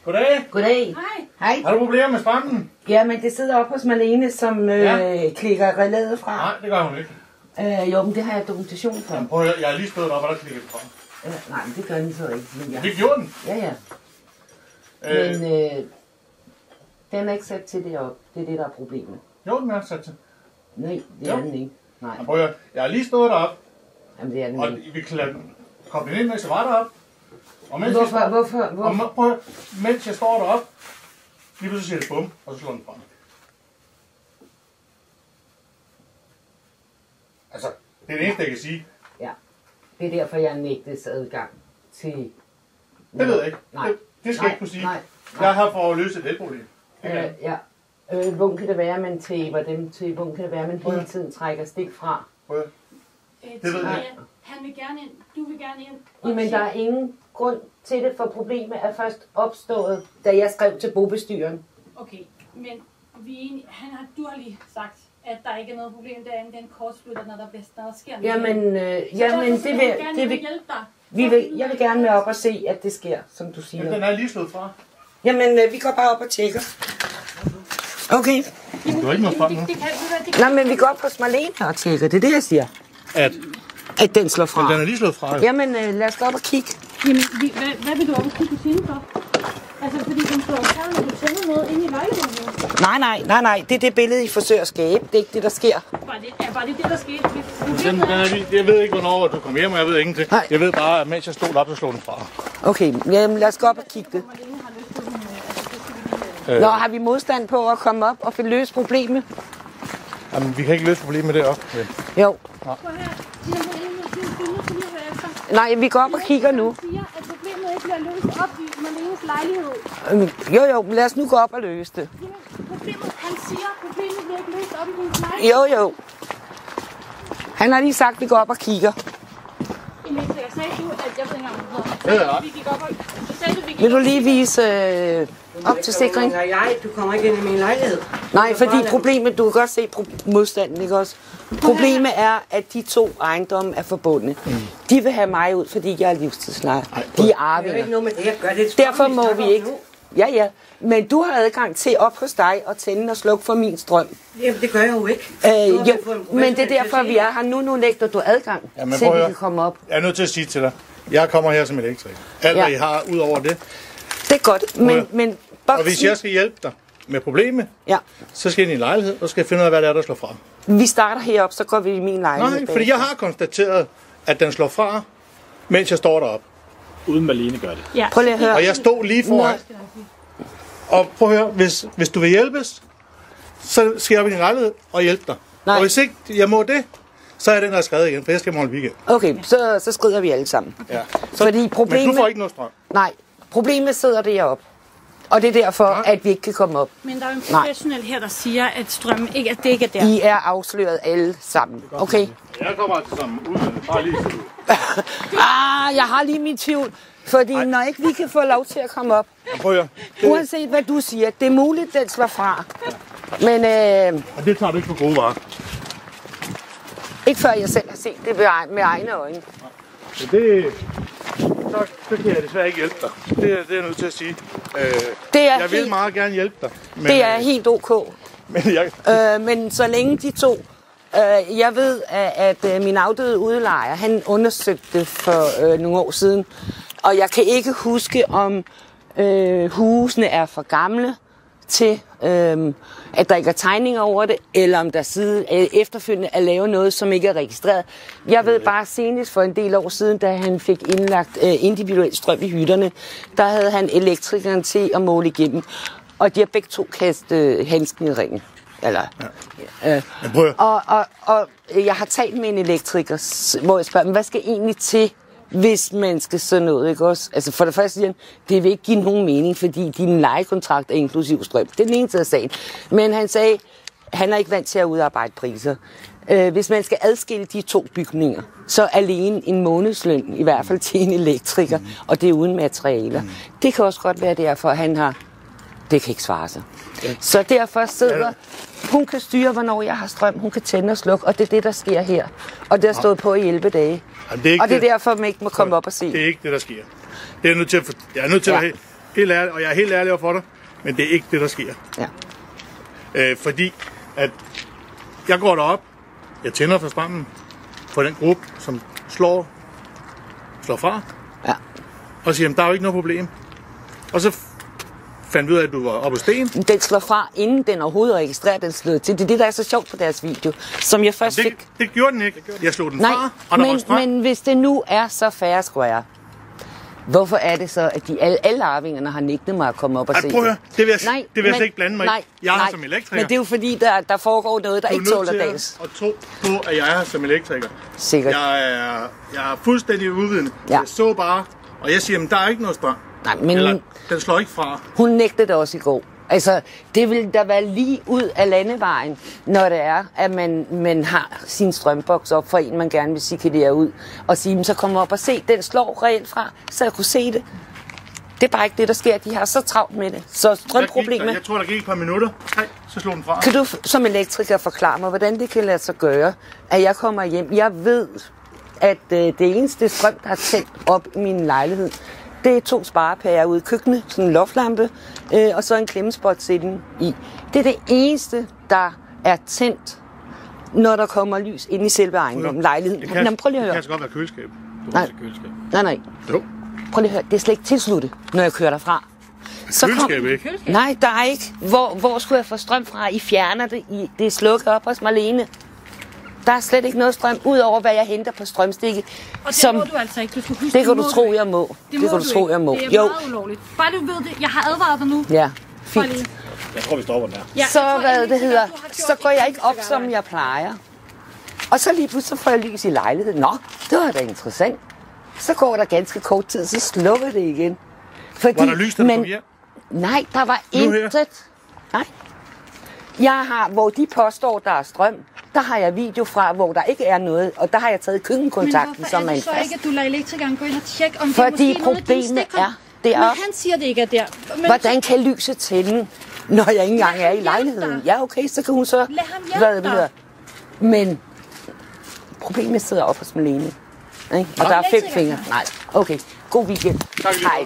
Goddag. Goddag. Hej. Har du problemer med strømmen? Ja, men det sidder oppe hos Marlene, som klikker relæet fra. Nej, det gør hun ikke. Jo, men det har jeg dokumentation for. Jamen, prøv at høre, jeg har lige stået op, og der klikker det fra. Nej, men det gør den så ikke. Men Det gjorde den. Ja. Men den er ikke sat til det op. Det er det, der er problemet. Jo, den er sat til. Nej, det er den ikke. Nej. Jamen, prøv at høre, jeg har lige stået derop, Jamen, det er den og ikke. vi kan lade den koble ind, mens jeg var deroppe. Og mens Hvorfor? prøv at høre, mens jeg står deroppe, lige pludselig siger det bum, og så slår den fra. Altså, det er det eneste, jeg kan sige. Ja. Det er derfor, jeg nægtes adgang til... Det ved jeg ikke. Nej. Det skal jeg ikke kunne sige. Nej. Jeg er her for at løse et elproblem. Ja. Hvor kan det være, at man taber dem til? Hvor kan det være, at man hele tiden trækker stik fra? Prøv at høre. Det ved jeg ikke. Han vil gerne ind. Du vil gerne ind. Jamen, der er ingen grund til det, for problemet er først opstået, da jeg skrev til bobestyreren. Okay, men vi er enige. Du har lige sagt, at der ikke er noget problem derinde. Den kortslutter, når der sker noget. Jamen, jeg vil gerne med op og se, at det sker, som du siger. Jamen, den er lige slået fra. Jamen, vi går bare op og tjekker. Okay. Du har ikke noget fra nu. Nej, men vi går op hos Marlene og tjekker. Det er det, jeg siger. At den slår fra. Den er lige slået fra. Jamen, lad os gå op og kigge. Jamen, hvad vil du op og kigge til for? Altså, fordi den står her, når du tænder noget inde i lejligheden. Nej. Det er det billede, I forsøger at skabe. Det er ikke det, der sker. Var det, der skete? Jeg ved ikke, hvornår du kom hjem, og jeg ved ingenting. Nej. Jeg ved bare, at mens jeg stod op, så slog den fra. Okay, jamen, lad os gå op og kigge det. Nå, har vi modstand på at komme op og få løst problemet? Jamen, vi kan ikke løse problemet deroppe. Jo. Prøv her. Nej, vi går op og kigger nu. Han siger, at problemet ikke bliver løst op i Marlenes lejlighed. Jo, lad os nu gå op og løse det. Han siger, at problemet bliver ikke løst op i hendes lejlighed. Jo. Han har lige sagt, at vi går op og kigger. Emil, jeg sagde du, at jeg ved ikke engang, vi gik op og... Vil du lige vise op til sikring? Du kommer ikke ind i min lejlighed. Nej, fordi problemet, du kan godt se modstanden, ikke også? Problemet er, at de to ejendomme er forbundne. De vil have mig ud, fordi jeg er livstidslejer. De er Det er arvinger. ikke noget med det, jeg gør det. Derfor må vi ikke. Ja. Men du har adgang til op hos dig og tænde og slukke for min strøm. Jamen, det gør jeg jo ikke. Men det er derfor, vi er her nu. Nu nægter du adgang til, at vi kan komme op. Jeg er nødt til at sige til dig, jeg kommer her som elektriker. Alt, hvad I har ud over det. Det er godt, men og hvis jeg skal hjælpe dig med problemet, så skal jeg ind i en lejlighed, og skal finde ud af, hvad det er, der slår fra. Vi starter heroppe, så går vi i min lejlighed. Nej, fordi jeg har konstateret, at den slår fra, mens jeg står deroppe. Uden Marlene gør det. Ja. Prøv lige at høre. Og jeg stod lige foran. Og prøv at høre, hvis du vil hjælpes, så skal jeg op i din lejlighed og hjælpe dig. Nej. Og hvis ikke jeg må det, så er den der skrevet igen, for jeg skal holde weekend. Okay, så skrider vi alle sammen. Ja. Fordi problemet... Men du får ikke noget strøm. Nej, problemet sidder deroppe. Og det er derfor, at vi ikke kan komme op. Men der er en professionel her, der siger, at strømmen ikke er dækket der. I er afsløret alle sammen, okay? Jeg kommer altså som udvendet, bare lige så. Jeg har lige min tvivl. Fordi når ikke vi kan få lov til at komme op, Prøv at uanset hvad du siger, det er muligt, den slår fra. Men og det tager du ikke for gode varer. ikke før jeg selv har set det med egne øjne. Så så kan jeg desværre ikke hjælpe dig. Det er jeg nødt til at sige. Jeg vil meget gerne hjælpe dig. Men, det er helt ok. Men men så længe de to... jeg ved, at min afdøde udlejer, han undersøgte det for nogle år siden. Og jeg kan ikke huske, om husene er for gamle til, at der ikke er tegninger over det, eller om der siden efterfølgende er lavet noget, som ikke er registreret. Jeg ved bare senest for en del år siden, da han fik indlagt individuel strøm i hytterne, der havde han elektrikeren til at måle igennem. Og de har begge to kastet handsken i ringen. Og jeg har talt med en elektriker, hvor jeg spørger, hvad skal egentlig til, hvis man skal sådan noget, ikke også? Altså for det første siger han, det vil ikke give nogen mening, fordi din lejekontrakt er inklusiv strøm. Det er den ene side af sagen. Men han sagde, han er ikke vant til at udarbejde priser. Hvis man skal adskille de to bygninger, så alene en månedsløn, i hvert fald til en elektriker, og det er uden materialer. Det kan også godt være derfor, han har... Det kan ikke svare sig. Ja. Så derfor sidder... Hun kan styre, hvornår jeg har strøm. Hun kan tænde og slukke, og det er det, der sker her. Og det har stået på i 11 dage. Jamen, og det er derfor, man ikke må komme op og se. Det er ikke det, der sker. Det er jeg nødt til at, jeg er nødt til at være helt ærlig, og jeg er helt ærlig over for dig, men det er ikke det, der sker. Ja. Fordi at jeg går derop, jeg tænder for strømmen på den gruppe, som slår fra, og siger, der er jo ikke noget problem. Og så fandt vi ud af, at du var oppe hos Sten. Den slår fra, inden den overhovedet registrerer, den slået til. Det er det, der er så sjovt på deres video, som jeg først fik... Det gjorde den ikke. Jeg slog den fra, og der var strøm. Men hvis det nu er så fair square, hvorfor er det så, at alle arvingerne har nægtet mig at komme op og se prøv at høre, det vil jeg slet ikke blande mig i. Jeg er her som elektriker. Men det er jo fordi, der foregår noget, der ikke tåler dags. Du er nødt til at tro på, at jeg er her som elektriker. Sikkert. Jeg er fuldstændig uvidende. Ja. Jeg så bare, og jeg siger, at der er ikke noget strøm. Nej, men eller, den slår ikke fra. Hun nægtede det også i går. Altså, det vil da være lige ud af landevejen, når det er, at man har sin strømboks op for en, man gerne vil sikkerere ud, og sige, så kommer op og se, den slår reelt fra, så jeg kunne se det. Det er bare ikke det, der sker. De har så travlt med det. Så strømproblemet... Jeg tror, der gik et par minutter. Nej, så slog den fra. Kan du som elektriker forklare mig, hvordan det kan lade sig gøre, at jeg kommer hjem? Jeg ved, at det eneste strøm, der er tændt op i min lejlighed, det er 2 sparepærer ude i køkkenet, sådan en loftlampe, og så en klemmespot sætten i. Det er det eneste, der er tændt, når der kommer lys ind i selve ejendommen, lejligheden. Jamen, prøv lige at høre. Det kan godt være køleskab. Nej. Jo. Prøv lige at høre. Det er slet ikke tilsluttet, når jeg kører derfra. Køleskab ikke? Nej, der er ikke. Hvor skulle jeg få strøm fra? I fjerner det. Det er slukket op hos Marlene. Der er slet ikke noget strøm, udover hvad jeg henter på strømstikket. Og det må du altså ikke. Du skal huske, det kan du tro, jeg må. Det kan du tro, jeg må. Det er meget ulovligt. Bare du ved det. Jeg har advaret dig nu. Ja, fint. Jeg tror, vi stopper den her. Ja, så hvad det hedder, så går jeg ikke op, som jeg plejer. Og så lige pludselig får jeg lys i lejligheden. Nå, det var da interessant. Så går der ganske kort tid, så slukker det igen. Fordi, var der lys, da du kom hjem? Nej, der var intet. Nej. Jeg har, hvor de påstår, der er strøm, der har jeg video fra, hvor der ikke er noget, og der har jeg taget køkkenkontakten, som er en fast. Men hvorfor er det så ikke, at du lader elektrikeren gå ind og tjekke, om fordi det er måske problemet er, det er... Men han siger, det ikke er der. Men hvordan kan lyset tænde, når jeg ikke engang er i lejligheden? Ja, okay, så kan hun så... Lad ham hjælpe dig. Men problemet sidder op hos Marlene. Ikke? Og der er 5 fingre. Nej, okay. God weekend. Tak, hej.